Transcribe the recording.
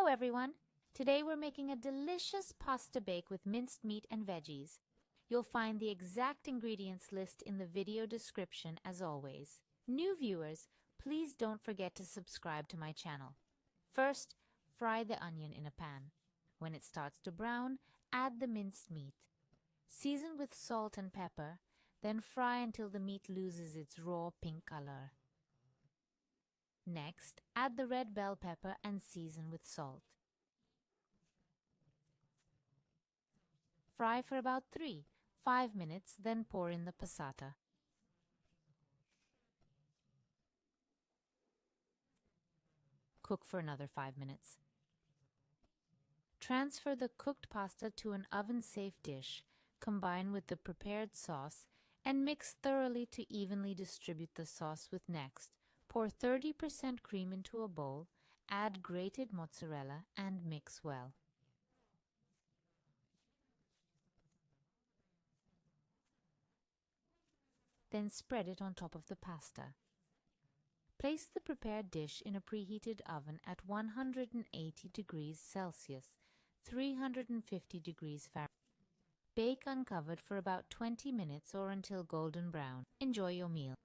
Hello everyone! Today we're making a delicious pasta bake with minced meat and veggies. You'll find the exact ingredients list in the video description as always. New viewers, please don't forget to subscribe to my channel. First, fry the onion in a pan. When it starts to brown, add the minced meat. Season with salt and pepper, then fry until the meat loses its raw pink color. Next, add the red bell pepper and season with salt. Fry for about 3-5 minutes, then pour in the passata. Cook for another 5 minutes. Transfer the cooked pasta to an oven-safe dish, combine with the prepared sauce, and mix thoroughly to evenly distribute the sauce with next. Pour 30% cream into a bowl, add grated mozzarella, and mix well. Then spread it on top of the pasta. Place the prepared dish in a preheated oven at 180 degrees Celsius, 350 degrees Fahrenheit. Bake uncovered for about 20 minutes or until golden brown. Enjoy your meal.